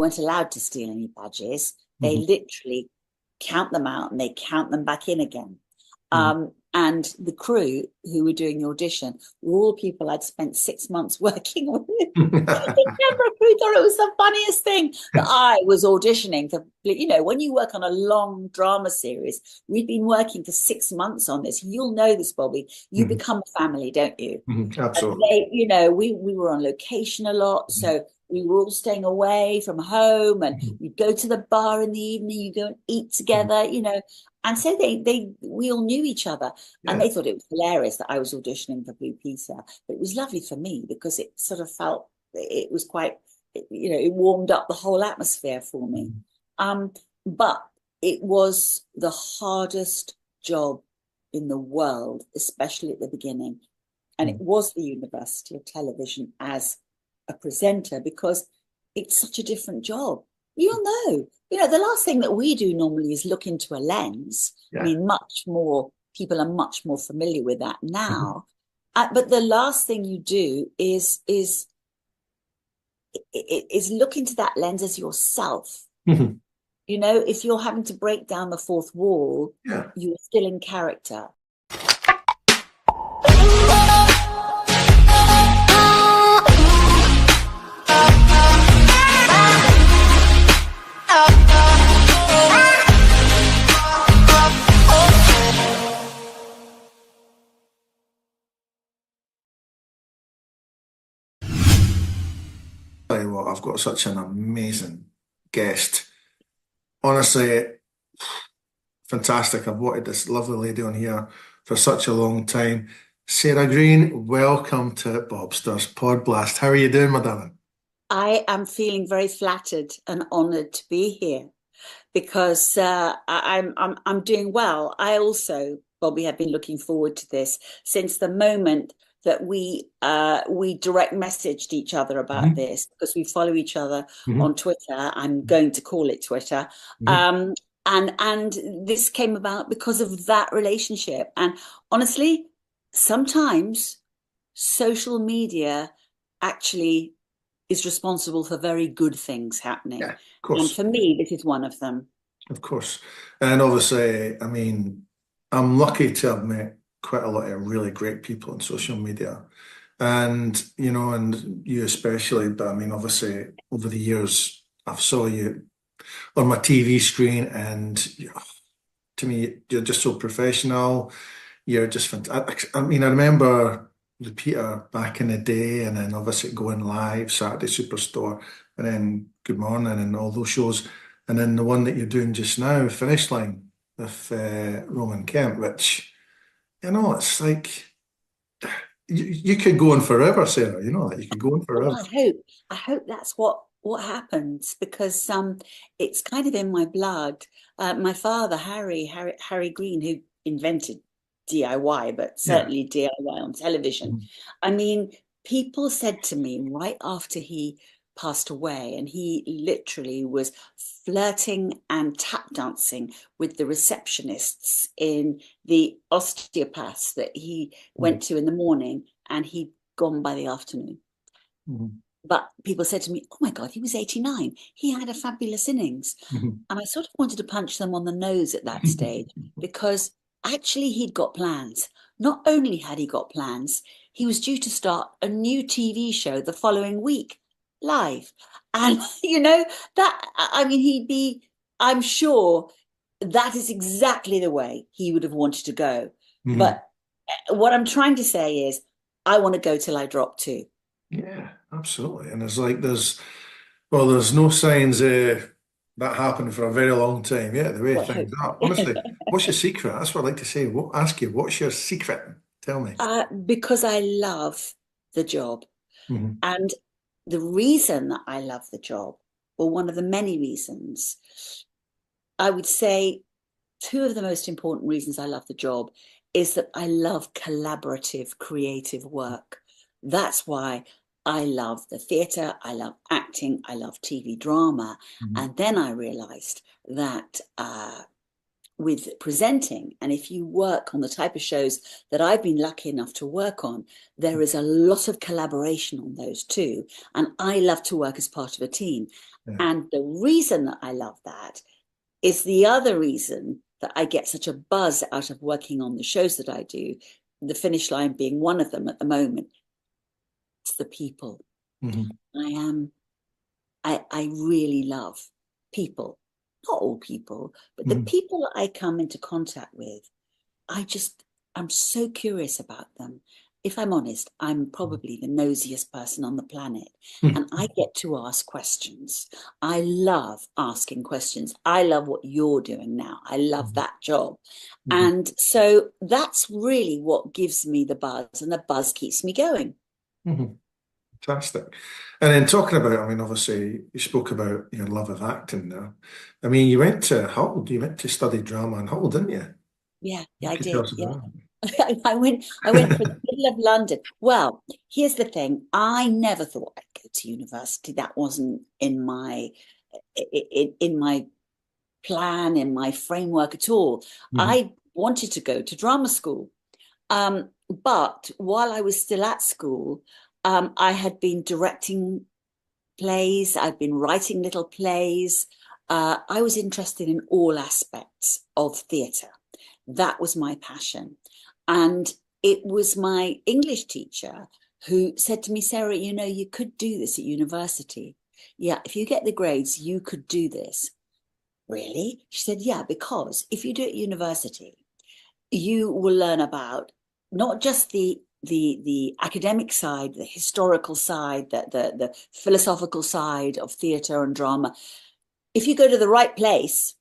weren't allowed to steal any badges. They Mhm. literally count them out and they count them back in again. Mhm. And the crew who were doing the audition were all people I'd spent 6 months working with. The camera crew thought it was the funniest thing that I was auditioning for. You know, when you work on a long drama series, we've been working for 6 months on this. You'll know this, Bobby. You Mhm. become a family, don't you? Mhm. And Absolutely. they, you know, we were on location a lot, Mhm. so we were all staying away from home, and Mhm. you'd go to the bar in the evening, you go and eat Mhm. together, you know. And so we all knew each other, and Yeah. they thought it was hilarious that I was auditioning for Blue Peter. But it was lovely for me because it sort of felt it was quite, you know, it warmed up the whole atmosphere for me. Mhm. Um, but it was the hardest job in the world, especially at the beginning, and it Mhm. was the University of Television as a presenter because it's such a different job. You'll know, you know, the last thing that we do normally is look into a lens. I Yeah. mean, much more people are much more familiar with that Mhm. now. But the last thing you do is look into that lens as yourself. Mhm. You know, if you're having to break down the fourth wall, Yeah. you're still in character. Tell you what, I've got such an amazing guest. Honestly, fantastic. I've wanted this lovely lady on here for such a long time. Sarah Greene, welcome to Bobster's Pod Blast. How are you doing, my darling? I am feeling very flattered and honored to be here because I'm doing well. I also, Bobby, have been looking forward to this since the moment that we direct messaged each other about Mhm. this because we follow each other Mhm. on Twitter. I'm going to call it Twitter. Mhm. Um, and this came about because of that relationship. And honestly, sometimes social media actually is responsible for very good things happening. Yeah, of And course. for me, this is one of them. Of course. And obviously, I mean, I'm lucky to have met quite a lot of really great people on social media. And, you know, and you especially, but I mean, obviously, over the years, I've saw you on my TV screen and to me, you're just so professional. You're just fantastic. I mean, I remember the Peter back in the day and then obviously going live, Saturday Superstore, and then Good Morning and all those shows. And then the one that you're doing just now, Finish Line, with Roman Kemp, which, you know, it's like you could go on forever, Sarah, you know, that you could go on Well, forever. I hope that's what happens because it's kind of in my blood. My father, Harry Greene, who invented DIY, but Yeah. certainly DIY on television. Mhm. I mean, people said to me right after he passed away, and he literally was flirting and tap dancing with the receptionists in the osteopaths that he Mhm. went to in the morning, and he'd gone by the afternoon. Mhm. But people said to me, "Oh my God, he was 89. He had a fabulous innings." Mhm. And I sort of wanted to punch them on the nose at that stage because actually he'd got plans. Not only had he got plans, he was due to start a new TV show the following week, live. And, you know, I mean, I'm sure that is exactly the way he would have wanted to go. Mhm. But what I'm trying to say is, I want to go till I drop too. Yeah, absolutely. And it's like well, there's no signs that happened for a very long time. Yeah, the way Well, I things hope. are. Honestly, what's your secret? That's what I'd like to say. Ask you, what's your secret? Tell me. Because I love the job. Hmm. And the reason that I love the job, or one of the many reasons, I would say two of the most important reasons I love the job is that I love collaborative, creative work. That's why I love the theatre, I love acting, I love TV drama. Hmm. And then I realized that with presenting, and if you work on the type of shows that I've been lucky enough to work on, there is a lot of collaboration on those too. And I love to work as part of a team. Yeah. And the reason that I love that is the other reason that I get such a buzz out of working on the shows that I do, the finish line being one of them at the moment. It's the people. Mm-hmm. I really love people, not all people, but the Mm-hmm. people that I come into contact with, I'm so curious about them. If I'm honest, I'm probably the nosiest person on the planet, and I get to ask questions. I love asking questions. I love what you're doing now. I love that job. Mm-hmm. And so that's really what gives me the buzz, and the buzz keeps me going. Mm-hmm. Fantastic. And then talking about, I mean, obviously, you spoke about your love of acting now. I mean, you went to Hull, you went to study drama in Hull, didn't you? Yeah, You I could tell did. us Yeah. about I went for the middle of London. Well, here's the thing. I never thought I'd go to university. That wasn't in my plan, in my framework at all. that. I wanted to go to drama school. But while I was still at school, I had been directing plays, I'd been writing little plays. I was interested in all aspects of theatre. That was my passion. And it was my English teacher who said to me, Sarah, you could do this at university. Yeah, if you get the grades, you could do this. Really? She said, yeah, because if you do it at university, you will learn about not just the academic side, the historical side, the philosophical side of theatre and drama. If you go to the right place,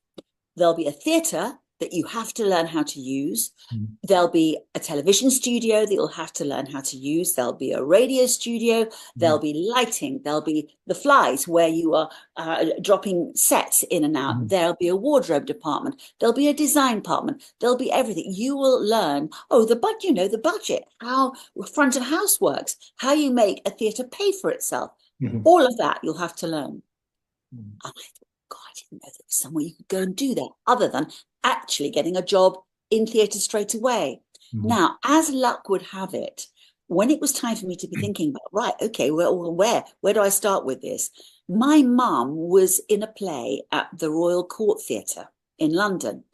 there'll be a theatre that you have to learn how to use. Mm-hmm. There'll be a television studio that you'll have to learn how to use. There'll be a radio studio. There'll be lighting. There'll be the flies where you are dropping sets in and out. Mm-hmm. There'll be a wardrobe department. There'll be a design department. There'll be everything. You will learn, the budget, how front of house works, how you make a theatre pay for itself. Mm-hmm. All of that you'll have to learn. Mm-hmm. And I thought, God, I didn't know there was somewhere you could go and do that other than actually getting a job in theatre straight away. Mm-hmm. Now, as luck would have it, when it was time for me to be thinking about, right, okay, where do I start with this? My mum was in a play at the Royal Court Theatre in London,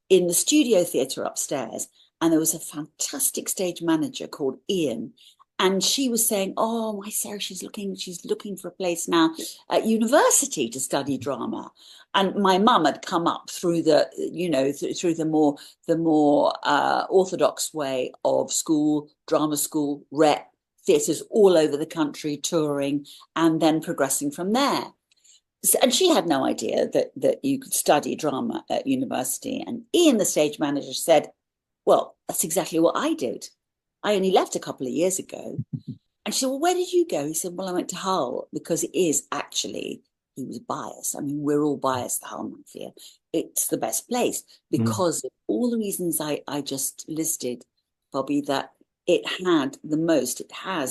in the studio theatre upstairs, and there was a fantastic stage manager called Ian. And she was saying, "Oh, my Sarah, she's looking for a place now at university to study drama." And my mum had come up through through the more orthodox way of school, drama school, rep theatres all over the country, touring, and then progressing from there. And she had no idea that you could study drama at university. And Ian, the stage manager, said, "Well, that's exactly what I did. I only left a couple of years ago." And she said, "Well, where did you go?" He said, "Well, I went to Hull," because it is actually, he was biased. I mean, we're all biased, the Hull Mafia. It's the best place because of all the reasons I just listed, Bobby, that it has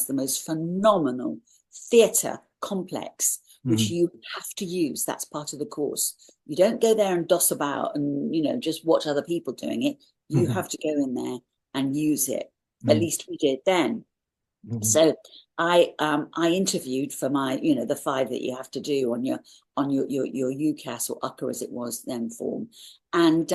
the most phenomenal theatre complex, which you have to use. That's part of the course. You don't go there and doss about and, just watch other people doing it. You have to go in there and use it. At least we did then. So I interviewed for my, the 5 that you have to do on your UCAS or UCA as it was then form. And,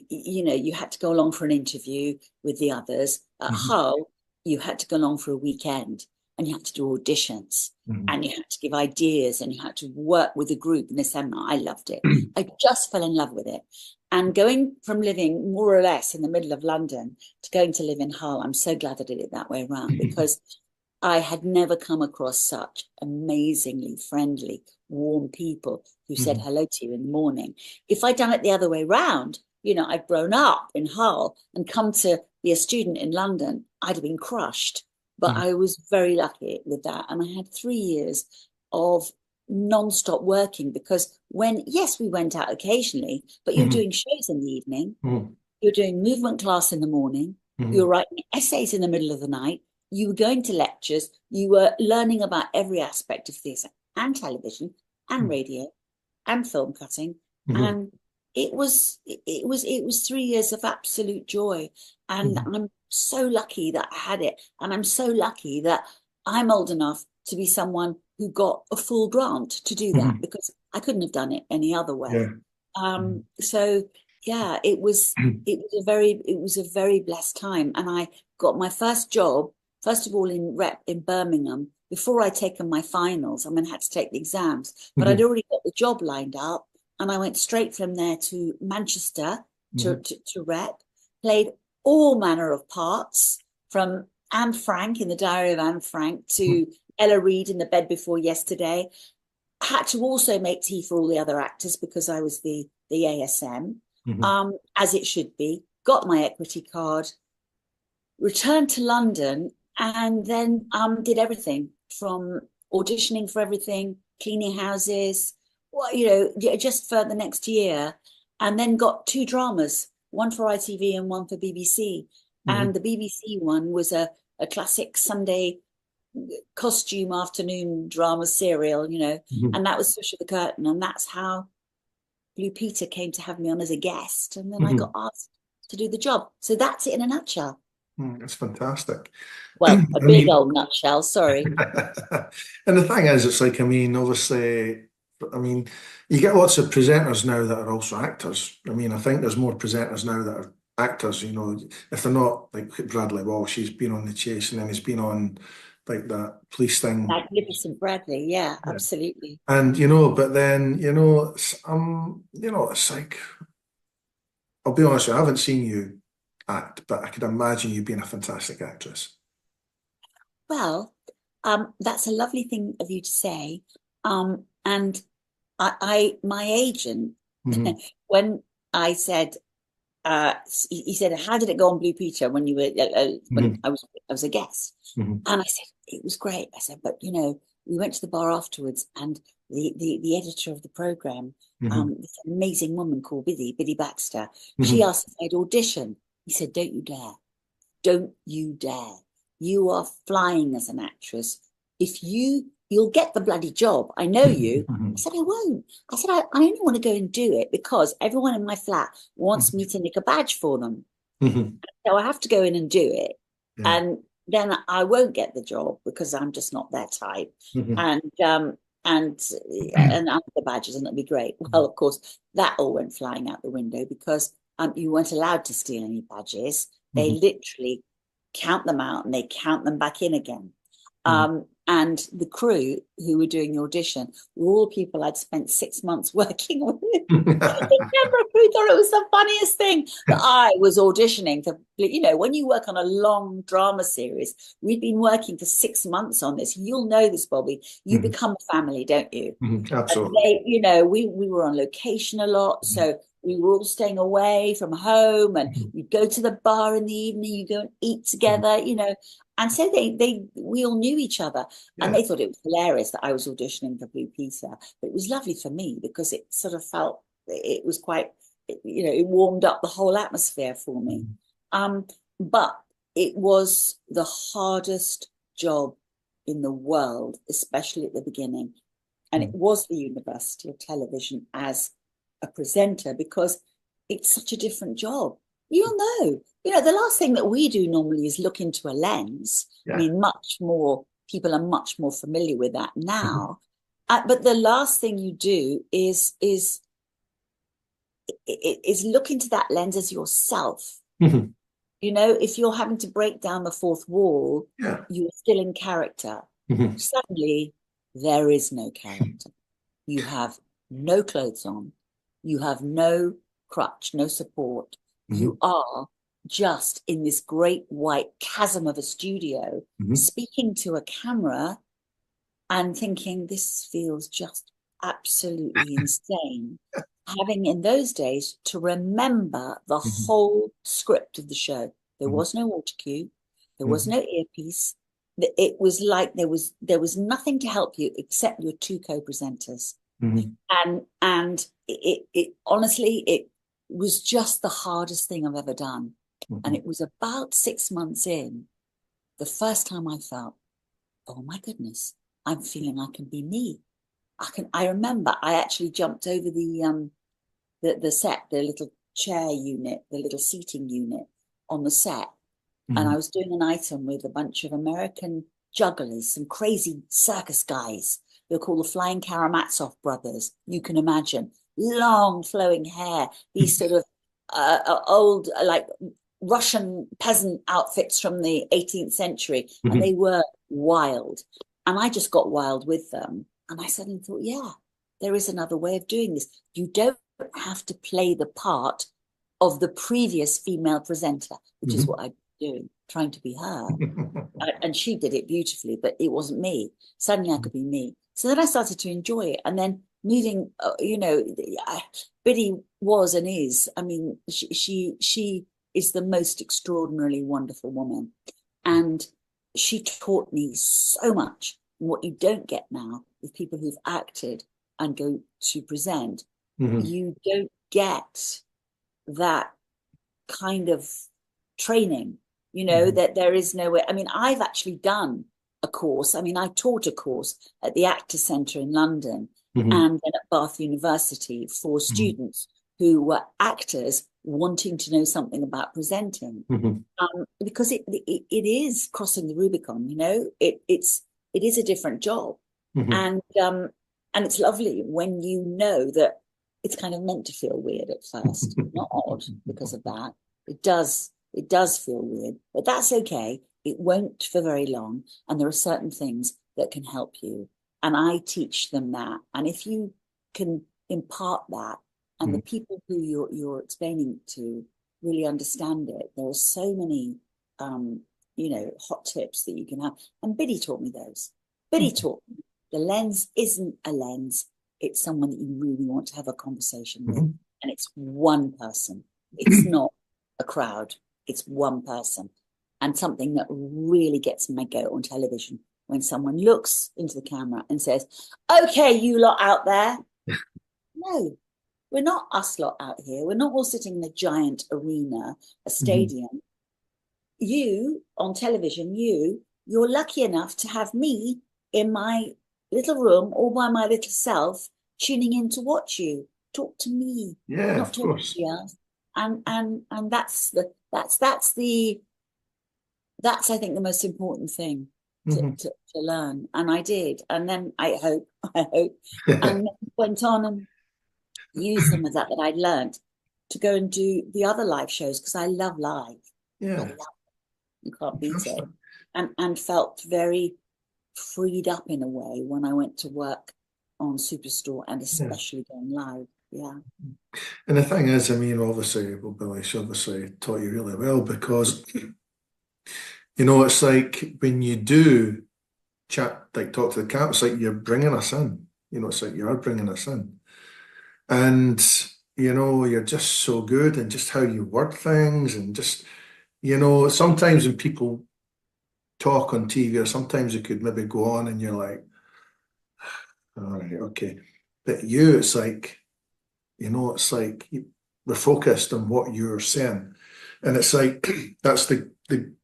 you had to go along for an interview with the others. At Hull, you had to go along for a weekend and you had to do auditions and you had to give ideas and you had to work with a group in the seminar. I loved it. I just fell in love with it. And going from living more or less in the middle of London to going to live in Hull, I'm so glad I did it that way around because I had never come across such amazingly friendly, warm people who said hello to you in the morning. If I'd done it the other way around, I'd grown up in Hull and come to be a student in London, I'd have been crushed. But I was very lucky with that. And I had 3 years of non-stop working because yes, we went out occasionally, but you're doing shows in the evening, you're doing movement class in the morning, you're writing essays in the middle of the night, you were going to lectures, you were learning about every aspect of theatre and television and radio and film cutting and it was 3 years of absolute joy, and Mhm. I'm so lucky that I had it, and I'm so lucky that I'm old enough to be someone who got a full grant to do that, Mhm. because I couldn't have done it any other way. Yeah. So yeah, it was a very blessed time, and I got my first job, first of all in rep in Birmingham, before I'd taken my finals. I mean, I had to take the exams, but I'd Mhm. already got the job lined up, and I went straight from there to Manchester to, Mhm. to, to rep, played all manner of parts, from Anne Frank in the Diary of Anne Frank to Ella Reed in The Bed Before Yesterday. Had to also make tea for all the other actors because I was the ASM, Mhm. as it should be. Got my equity card, returned to London, and then did everything from auditioning for everything, cleaning houses, well, just for the next year, and then got two dramas, one for ITV and one for BBC. And Mhm. the BBC one was a classic Sunday costume afternoon drama serial, Mhm. and that was Swish of the Curtain, and that's how Blue Peter came to have me on as a guest, and then I got Mhm. asked to do the job. So that's it in a nutshell. It's fantastic. I Well, a big mean, old nutshell, sorry. and the thing is, it's like, I mean, obviously, I mean, you get lots of presenters now that are also actors. I mean, I think there's more presenters now that are actors, if they're not like Bradley Walsh, he's been on The Chase and then he's been on like that police thing. Magnificent Bradley, yeah, Yeah. absolutely. And, but then, it's like, I'll be honest with you, I haven't seen you act, but I could imagine you being a fantastic actress. Well, that's a lovely thing of you to say. And my agent, Hmm. when I said, he said, "How did it go on Blue Peter when you were when Hmm. I was a guest?" Hmm. And I said, "It was great." I said, "But we went to the bar afterwards, and the editor of the program, Hmm. this amazing woman called Biddy Baxter, she Hmm. asked if I'd audition." He said, "Don't you dare. Don't you dare. You are flying as an actress. If you'll get the bloody job. I know you." I said, "I won't." I said, I only want to go and do it because everyone in my flat wants me to nick a badge for them. Hmm. So I have to go in and do it. Yeah. And then I won't get the job because I'm just not their type. Hmm. And and I'm the badges, and that'd be great. Well, of course, that all went flying out the window because you weren't allowed to steal any badges. They Hmm. literally count them out and they count them back in again. Hmm. And the crew who were doing the audition were all people I'd spent 6 months working with. The camera crew thought it was the funniest thing that I was auditioning for. When you work on a long drama series, we'd been working for 6 months on this. You'll know this, Bobby. You Hmm. become a family, don't you? And Absolutely. we were on location a lot, so we were all staying away from home, and you'd go to the bar in the evening, you go and eat Hmm. together, and so we all knew each other, and Yeah. they thought it was hilarious that I was auditioning for Blue Peter, but it was lovely for me because it sort of felt it was quite, it warmed up the whole atmosphere for me. Mhm. Um, but it was the hardest job in the world, especially at the beginning. And it was the University of Television as a presenter because it's such a different job. You'll know, the last thing that we do normally is look into a lens. I Yeah. mean, much more people are much more familiar with that Mhm. now. But the last thing you do is look into that lens as yourself. Mhm. If you're having to break down the fourth wall, Yeah. you're still in character. Mhm. Suddenly, there is no character. You have no clothes on. You have no crutch, no support. Mhm. You are just in this great white chasm of a studio, Mhm. speaking to a camera and thinking, this feels just absolutely insane. Having in those days to remember the Mhm. whole script of the show. There Mhm. was no water cue, there was Mhm. no earpiece. It was like there was nothing to help you except your two co-presenters. Mhm. And it honestly, it was just the hardest thing I've ever done. And Mhm. it was about 6 months in, the first time I felt, oh my goodness, I'm feeling I can be me. I remember I actually jumped over the set, the little chair unit, the little seating unit on the set. And I Mhm. was doing an item with a bunch of American jugglers, some crazy circus guys. They're called the Flying Karamazov brothers. You can imagine long flowing hair, these sort of old, like Russian peasant outfits from the 18th century. And Mhm. they were wild. And I just got wild with them. And I suddenly thought, yeah, there is another way of doing this. You don't have to play the part of the previous female presenter, which is what Mhm. I doing, trying to be her. And she did it beautifully, but it wasn't me. Suddenly I could be me. So then I started to enjoy it. And then moving, Biddy was and is, I mean, she is the most extraordinarily wonderful woman. And she taught me so much. And what you don't get now with people who've acted and go to present, Mhm. you don't get that kind of training, Mhm. that there is no way. I mean, I've actually done a course. I mean, I taught a course at the Actor Centre in London Mhm. and then at Bath University for Mhm. students who were actors wanting to know something about presenting. Mhm. Because it is crossing the Rubicon, it is a different job. Mhm. And it's lovely when you know that it's kind of meant to feel weird at first, not odd because of that. It does feel weird, but that's okay. It won't for very long, and there are certain things that can help you. And I teach them that. And if you can impart that, and the Mhm. people who you're explaining it to really understand it, there are so many um, hot tips that you can have. And Biddy taught me those. Biddy Mhm. taught me the lens isn't a lens, it's someone that you really want to have a conversation with. Mhm. And it's one person. It's not a crowd. It's one person. And something that really gets my goat on television when someone looks into the camera and says, "Okay, you lot out there." No, we're not us lot out here. We're not all sitting in a giant arena, a Mhm. stadium. You on television, you're lucky enough to have me in my little room all by my little self, tuning in to watch you. Talk to me, Yeah, not of to course. anybody else. And that's I think the most important thing Mhm. to learn. And I did. And then I hope, I hope, and went on and used some of that I'd learned to go and do the other live shows because I love live. I Yeah, love You can't beat it. fantastic. And felt very freed up in a way when I went to work on Superstore and Yeah. especially going live. Yeah. And the thing is, I mean, obviously, well, Billy, she obviously taught you really well because, it's like when you do chat, like talk to the cat, it's like you're bringing us in. It's like you are bringing us in. And, you're just so good and just how you word things and just, sometimes when people talk on TV or sometimes you could maybe go on and you're like, all right, okay. But it's like, it's like we're focused on what you're saying. And it's like that's the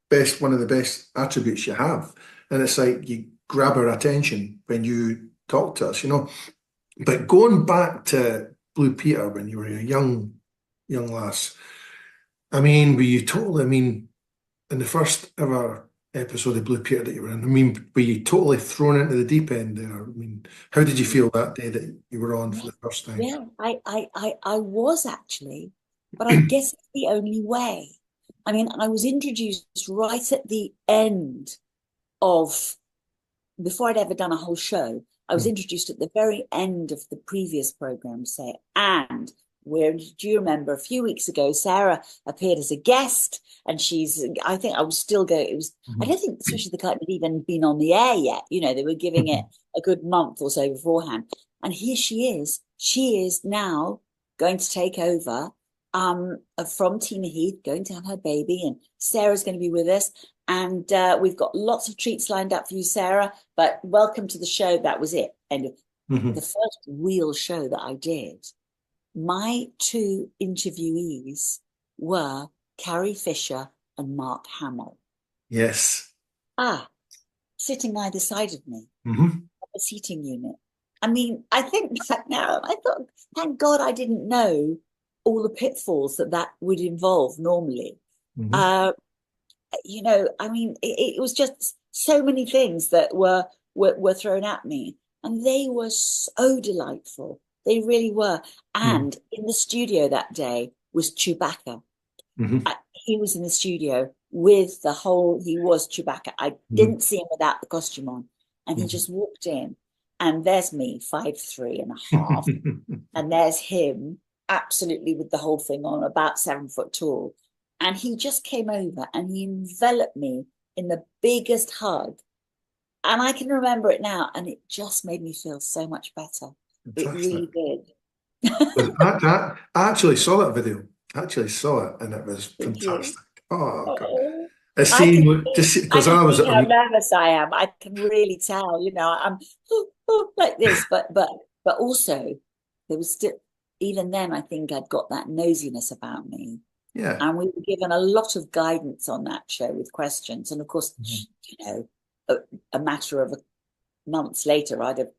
best one of the best attributes you have. And it's like you grab our attention when you talk to us. But going back to Blue Peter when you were a young lass, I mean, were you totally, I mean, in the first ever episode of Blue Peter that you were in, I mean, were you totally thrown into the deep end there? I mean, how did you feel that day that you were on Yeah. for the first time? Yeah. I was actually, but I guess it's the only way. I mean, I was introduced right at the end of before I'd ever done a whole show, I was introduced at the very end of the previous program, say, and where do you remember a few weeks ago, Sarah appeared as a guest, and I think I was still going, I Mhm. don't think especially the curtain had even been on the air yet. They were giving it a good month or so beforehand. And here she is. She is now going to take over from Tina Heath, going to have her baby, and Sarah's going to be with us. And we've got lots of treats lined up for you, Sarah. But welcome to the show. That was it. And the Mhm. first real show that I did, my two interviewees were Carrie Fisher and Mark Hamill. Yes. Ah, sitting either side of me, Hmm. a seating unit. I mean, I think back now, I thought, thank God I didn't know all the pitfalls that would involve normally. Hmm. Uh, I mean, it was just so many things that were thrown at me, and they were so delightful. They really were. Hmm. And in the studio that day was Chewbacca. Hmm. He was in the studio with the whole, he was Chewbacca. I Hmm. didn't see him without the costume on. And he Hmm. just walked in, and there's me, 5'3.5, and there's him absolutely with the whole thing on, about 7 foot tall. And he just came over and he enveloped me in the biggest hug. And I can remember it now, and it just made me feel so much better. It Fantastic. really did. I actually saw that video. I actually saw it, and it was Did you? fantastic. Oh God. Oh, A I scene can to see, see, I because can I was, see I how mean, nervous I am. I can really tell, I'm like this, but also there was still, even then I think I'd got that nosiness about me. yeah. And we were given a lot of guidance on that show with questions. And of course, Mhm. you know, a matter of months later, I'd have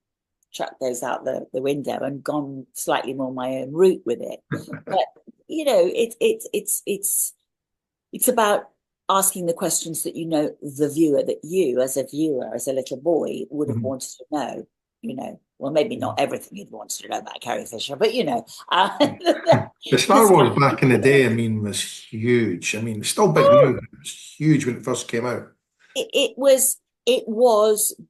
chucked those out the window and gone slightly more my own route with it. But it's about asking the questions that the viewer, that you as a viewer, as a little boy, would have Mhm. wanted to know. Well, maybe not everything you'd wanted to know about Carrie Fisher, but The Star this Wars kind back in the day, I mean, was huge. I mean, it's still big now, oh, but it was huge when it first came out. it was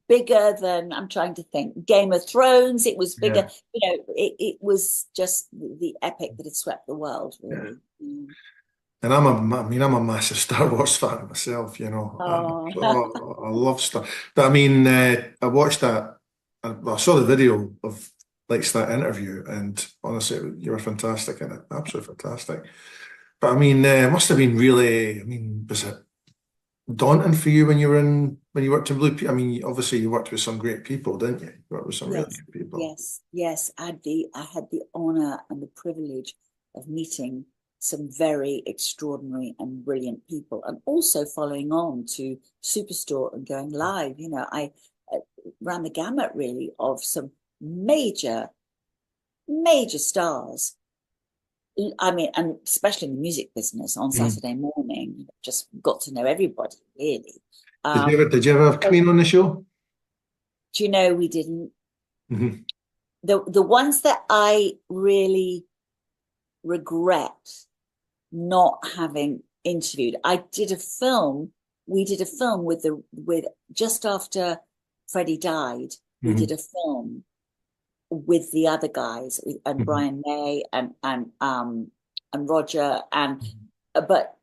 bigger than, I'm trying to think, Game of Thrones. It was bigger, Yeah, it was just the epic that had swept the world, yeah. really. Mm. And I'm a massive Star Wars fan myself, you know. Oh, I love Star. But I mean, I watched that. I saw the video of like that interview, and honestly, you were fantastic in it, absolutely fantastic. But I mean, it must have been really. I mean, was it daunting for you when you worked in Blue? I mean, obviously, you worked with some great people, didn't you? You worked with some really yes, good people. yes. I had the honor and the privilege of meeting some very extraordinary and brilliant people, and also following on to Superstore and going live. I uh, ran the gamut really of some major, major stars. I mean, and especially in the music business on Mhm. Saturday morning, just got to know everybody really. Did you Um, ever did you ever have so, Queen on the show? do you know we didn't? Hmm. The ones that I really regret not having interviewed. We did a film with just after Freddie died, we did Hmm. a film with the other guys, and Hmm. Brian May and Roger, but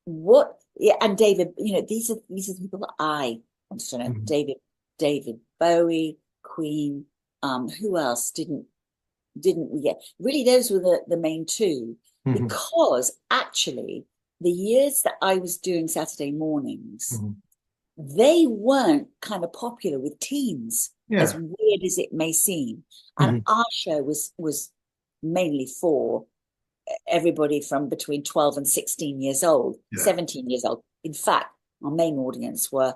what, yeah, and David, these are the people that I wanted to know. Hmm. David Bowie, Queen, who else didn't we get? Really, those were the main two, Hmm. because actually, the years that I was doing Saturday mornings, Hmm. they weren't kind of popular with teens, as Yeah. weird as it may seem. And Hmm. our show was mainly for everybody from between 12 and 16 years old, Yeah. 17 years old. In fact, our main audience were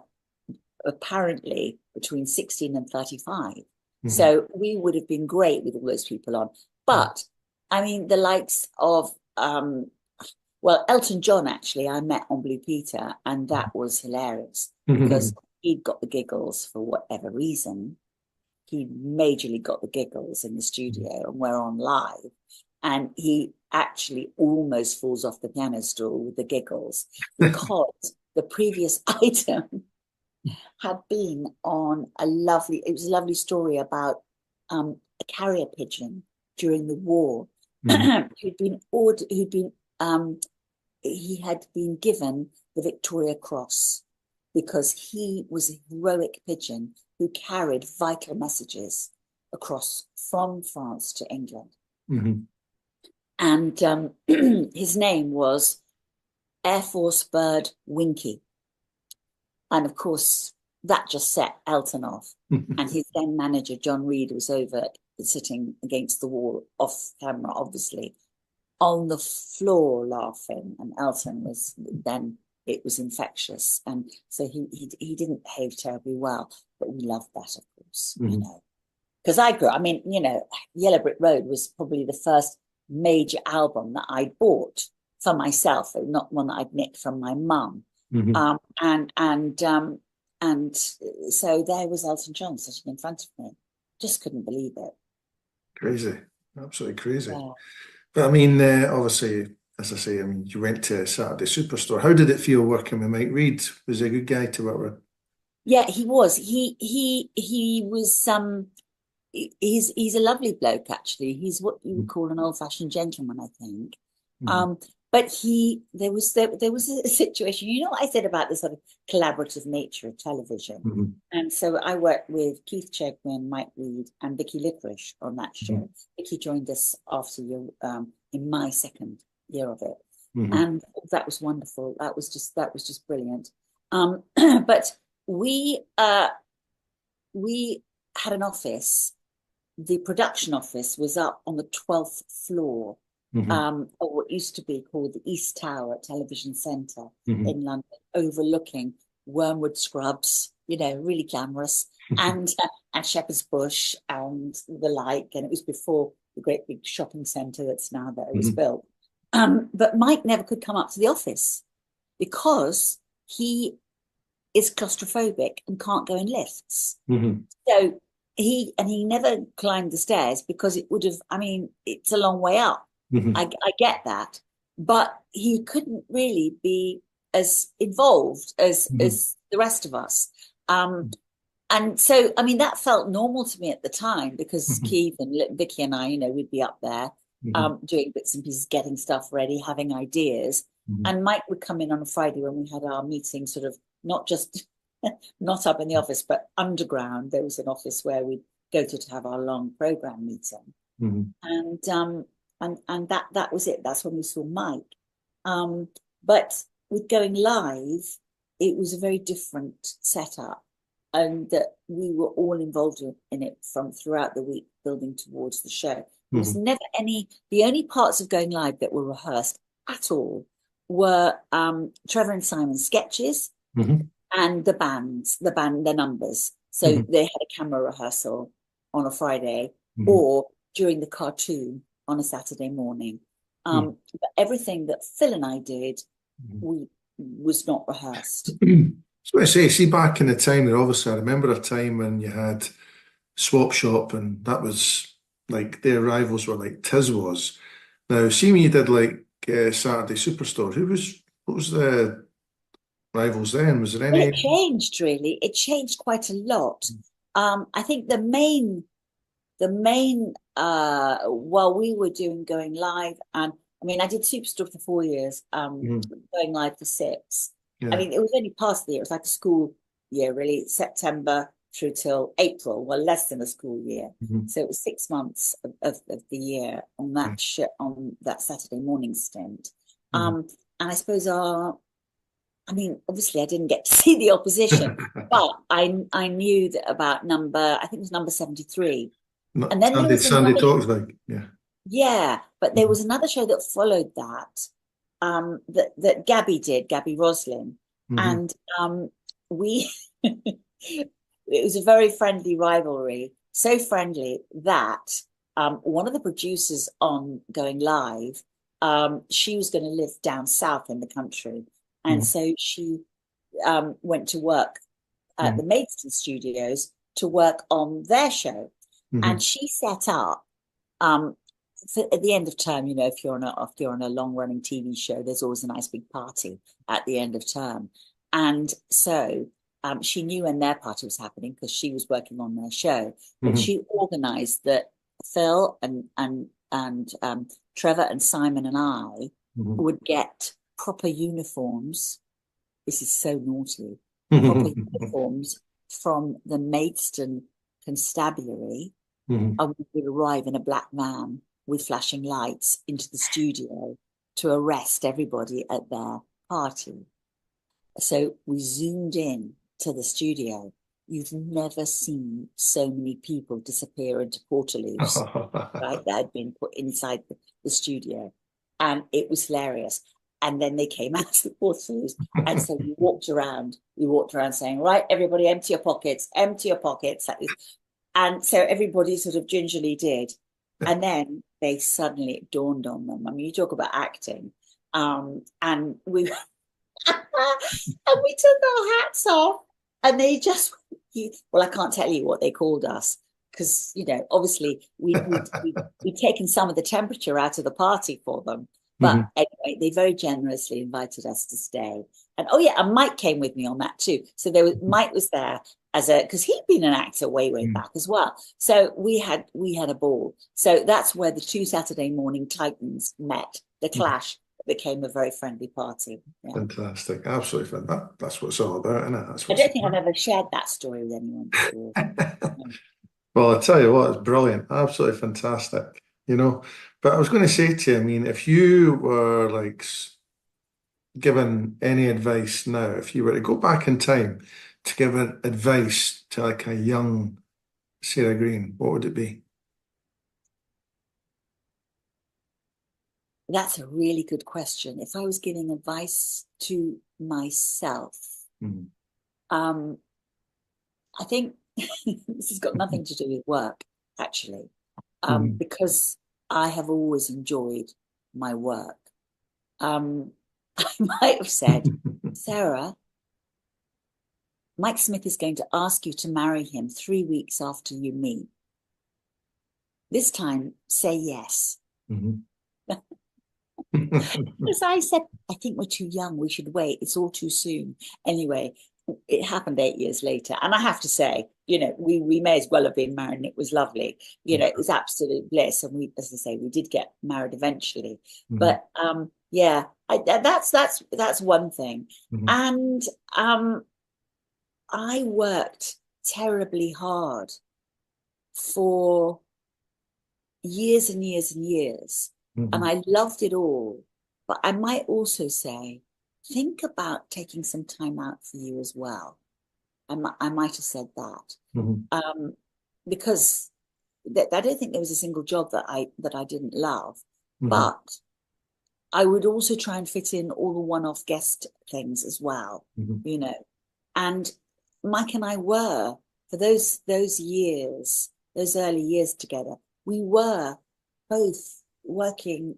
apparently between 16 and 35. Hmm. So we would have been great with all those people on. But I mean, the likes of, well, Elton John, actually, I met on Blue Peter, and that was hilarious because Hmm. he'd got the giggles for whatever reason. He majorly got the giggles in the studio, and we're on live. And he actually almost falls off the piano stool with the giggles, because the previous item had been on it was a lovely story about a carrier pigeon during the war Hmm. who'd been he had been given the Victoria Cross because he was a heroic pigeon who carried vital messages across from France to England. Hmm. And his name was Air Force Bird Winky. And of course, that just set Elton off. And his then manager, John Reed, was over sitting against the wall, off camera, obviously, on the floor laughing. And Elton was then, it was infectious. And so he didn't behave terribly well, but we loved that, of course, Hmm. Because I grew, I mean, Yellow Brick Road was probably the first major album that I bought for myself, not one that I'd nicked from my mum. Hmm. And so there was Elton John sitting in front of me. Just couldn't believe it. Crazy, absolutely crazy. Yeah. But I mean, obviously, as I say, I mean, you went to Saturday Superstore. How did it feel working with Mike Reid? Was he a good guy to work with? Yeah, he was. He was he's a lovely bloke actually. He's what you would call an old-fashioned gentleman, I think. Hmm. Um, but there was a situation. You know what I said about the sort of collaborative nature of television, Hmm. and so I worked with Keith Chegwin, Mike Reid, and Vicky Licorice on that Hmm. show. Vicky joined us after in my second year of it, Hmm. and that was wonderful. That was just brilliant. But we uh, we had an office. The production office was up on the 12th floor Hmm. of what used to be called the East Tower Television Centre Hmm. in London, overlooking Wormwood Scrubs, really glamorous, and Shepherd's Bush and the like. And it was before the great big shopping centre that's now there was Hmm. built. But Mike never could come up to the office because he is claustrophobic and can't go in lifts. Hmm. So he never climbed the stairs because it would have, I mean, it's a long way up. Hmm. I get that. But he couldn't really be as involved Hmm. as the rest of us. And so, I mean, that felt normal to me at the time because Hmm. Keith and Vicky and I, we'd be up there Hmm. doing bits and pieces, getting stuff ready, having ideas. Hmm. And Mike would come in on a Friday when we had our meeting, sort of not just not up in the office, but underground. There was an office where we'd go to have our long program meeting, Hmm. and that was it. That's when we saw Mike. But with going live, it was a very different setup, and that we were all involved in it from throughout the week, building towards the show. There was Hmm. never any. The only parts of going live that were rehearsed at all were Trevor and Simon's sketches Hmm. and the numbers. So Hmm. they had a camera rehearsal on a Friday Hmm. or during the cartoon on a Saturday morning. Hmm. But everything that Phil and I did, Hmm. we was not rehearsed. So I say, see, back in the time there, obviously, I remember a time when you had Swap Shop, and that was like their rivals were like Tiz was. Now, see, when you did like Saturday Superstore, what was the rivals then? Was there Well, any? it changed really. It changed quite a lot. I think while we were doing going live, and I mean I did Superstore for 4 years, Mhm. going live for six. I Yeah. mean it was only past the year. It was like a school year really, September through till April, well less than a school year. Mhm. So it was 6 months of the year on Yeah. on that Saturday morning stint. Mhm. And I suppose I mean obviously I didn't get to see the opposition, but I knew that about I think it was number 73. And then there was Sandy another, talks like, yeah. yeah, but there Mhm. was another show that followed that, that Gabby did, Gabby Roslin, Mhm. and we, it was a very friendly rivalry, so friendly that one of the producers on Going Live, she was going to live down south in the country, and Mhm. so she went to work at the Mhm. Maidstone studios to work on their show, and Mhm. she set up um, so at the end of term, if you're on a long running TV show, there's always a nice big party at the end of term. And so she knew when their party was happening because she was working on their show. But Mhm. she organized that Phil and Trevor and Simon and I Mhm. would get proper uniforms. This is so naughty. Proper Mhm. uniforms from the Maidstone Constabulary, Mhm. and we would arrive in a black van with flashing lights into the studio to arrest everybody at their party. So we zoomed in to the studio. You've never seen so many people disappear into portaloos, right? That had been put inside the studio. And it was hilarious. And then they came out of the portaloos. And so we walked around saying, right, everybody empty your pockets, empty your pockets. And so everybody sort of gingerly did. And then they suddenly it dawned on them. I mean, you talk about acting, and we and we took our hats off, and they just well, I can't tell you what they called us because obviously we'd taken some of the temperature out of the party for them. But Mhm. anyway, they very generously invited us to stay. And oh yeah, and Mike came with me on that too. So Mike was there as a because he'd been an actor way Mhm. back as well. So we had a ball. So that's where the two Saturday morning Titans met. The Mhm. clash became a very friendly party. Yeah. Fantastic. Absolutely fantastic. That's what it's all about, isn't it? That's I what's don't think I've ever shared that story with anyone before. about. No. Well, I tell you what, it's brilliant. Absolutely fantastic. But I was going to say to you, I mean, if you were like given any advice now, if you were to go back in time to give advice to like a young Sarah Greene, what would it be? That's a really good question. If I was giving advice to myself, Mhm. um, I think this has got nothing to do with work, actually, Mhm. because I have always enjoyed my work. Um, I might have said, Sarah, Mike Smith is going to ask you to marry him 3 weeks after you meet. This time, say yes. Mhm. As I said, I think we're too young. We should wait. It's all too soon. Anyway, it happened 8 years later. And I have to say, we may as well have been married and it was lovely. It was absolute bliss. And we, as I say, we did get married eventually. Mhm. But yeah, that's one thing. Mhm. And I worked terribly hard for years and years and years. And Mhm. I loved it all. But I might also say, think about taking some time out for you as well. I might have said that. Mhm. Um, because I don't think there was a single job that I didn't love. Mhm. But I would also try and fit in all the one-off guest things as well, Mhm. you know. And Mike and I were, for those years, those early years together, we were both working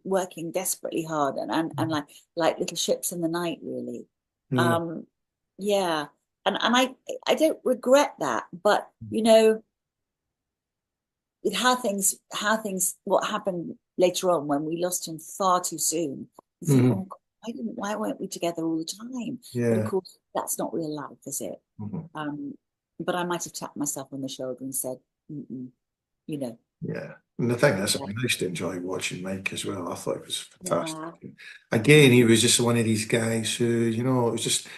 desperately hard and like little ships in the night, really. Yeah. Um, yeah. And I don't regret that, but with how things what happened later on when we lost him far too soon, you think, Mhm. oh God, why weren't we together all the time? But of Yeah. course, that's not real life, is it? Mhm. Um, but I might have tapped myself on the shoulder and said, mm-mm, you know, Yeah. And the thing is, I yeah, mean, I used to enjoy watching Mike as well. I thought it was fantastic. yeah, Again, he was just one of these guys who, it was just,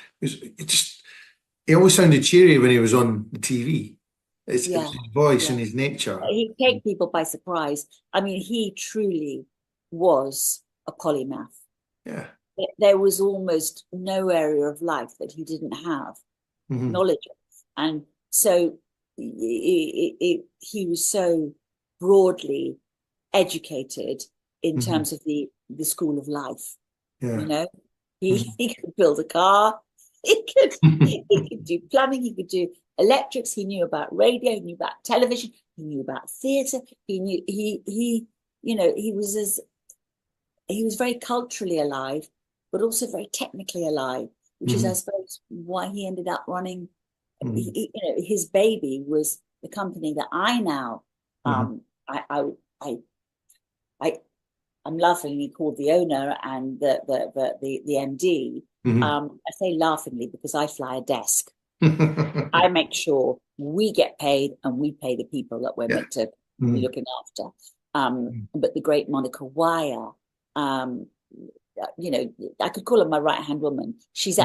he always sounded cheery when he was on the TV. It yeah, was his voice yeah. and his nature. He'd take people by surprise. I mean, he truly was a polymath. Yeah. There was almost no area of life that he didn't have Hmm. knowledge of. And so he was so broadly educated in Hmm. terms of the school of life. You Yeah. know, Hmm. he could build a car, he could do plumbing, he could do electrics, he knew about radio, he knew about television, he knew about theatre, he knew he was very culturally alive, but also very technically alive, which is, I Hmm. suppose, why he ended up running. Hmm. His baby was the company that I now, Hmm. I, I, I, I, I'm laughingly called the owner and the MD. Hmm. I say laughingly because I fly a desk. I make sure we get paid and we pay the people that we're Yeah. meant to be Hmm. looking after. But the great Monica Wire, um, I could call her my right hand woman. She's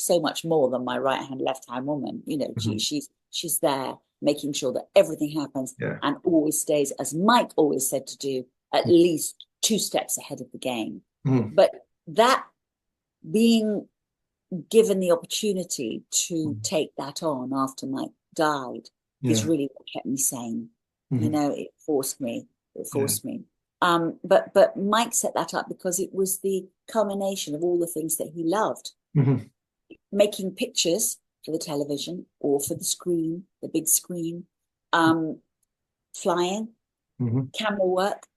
so much more than my right hand, left hand woman. Hmm. She's there making sure that everything happens Yeah. and always stays, as Mike always said to do, at least 2 steps ahead of the game. Hmm. But that being given the opportunity to take that on after Mike died is Yeah. really what kept me sane. Hmm. It forced me. It Yeah. forced me. But Mike set that up because it was the culmination of all the things that he loved. Hmm. Making pictures for the television or for the screen, the big screen, um, flying, Hmm. camera work,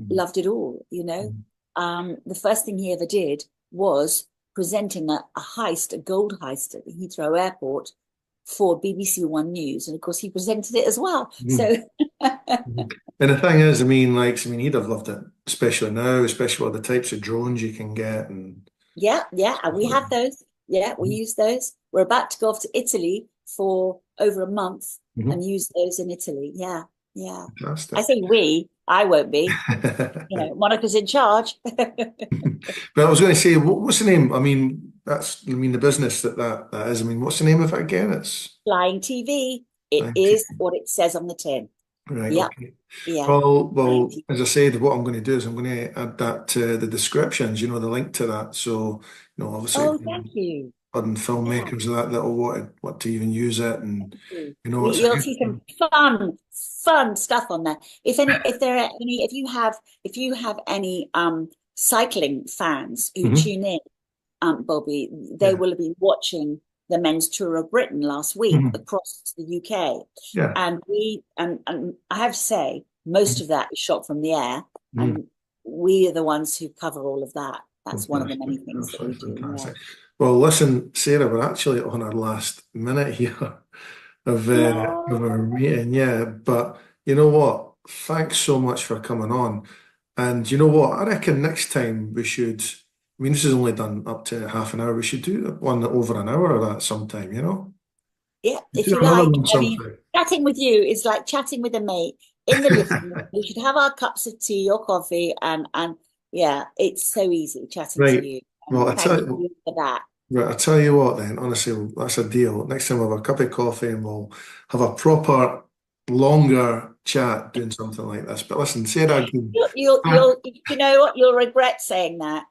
loved it all, you know. The first thing he ever did was presenting a heist, a gold heist at the Heathrow Airport for BBC One News. And of course, he presented it as well. Mm. So, Mhm. And the thing is, I mean, like, I mean, he'd have loved it, especially now, especially with the types of drones you can get and yeah, yeah. And stuff we like have that. those. Yeah, we use those. We're about to go off to Italy for over a month Mhm. and use those in Italy. Yeah, yeah. I Fantastic. say we, I won't be. You know, Monica's in charge. But I was going to say, what's the name? I mean, I mean, the business that is. I mean, what's the name of it again? It's Flying TV. It IT. is what it says on the tin. Right. Yep. Okay. Yeah. Well, 90. as I said, what I'm going to do is I'm going to add that to the descriptions. The link to that. So, obviously, Oh, thank you. and Yeah. filmmakers of that'll want to even use it, and You. it's You'll see some fun stuff on there. If there are any, if you have any cycling fans who Mhm. tune in, Bobby, they Yeah. will have been watching the men's tour of Britain last week Mhm. across the UK, Yeah. and and I have to say most Mhm. of that is shot from the air, Mhm. and we are the ones who cover all of that. That's one of the Fantastic. many things that we Absolutely do. Yeah. fantastic. Well, listen, Sarah, we're actually on our last minute here of our No. meeting. Yeah, but you know what? Thanks so much for coming on. And you know what? I reckon next time we should. I mean, this is only done up to half an hour. We should do one over an hour of that sometime. Yeah, if Do you another like. one I mean, sometime. chatting with you is like chatting with a mate in the living room. We should have our cups of tea or coffee, and yeah, it's so easy chatting to Right. you. Well, And thank you for that. I tell you what then, honestly, that's a deal. Next time we'll have a cup of coffee and we'll have a proper, longer chat doing something like this. But listen, Sarah Greene, You'll, I, you know what? You'll regret saying that.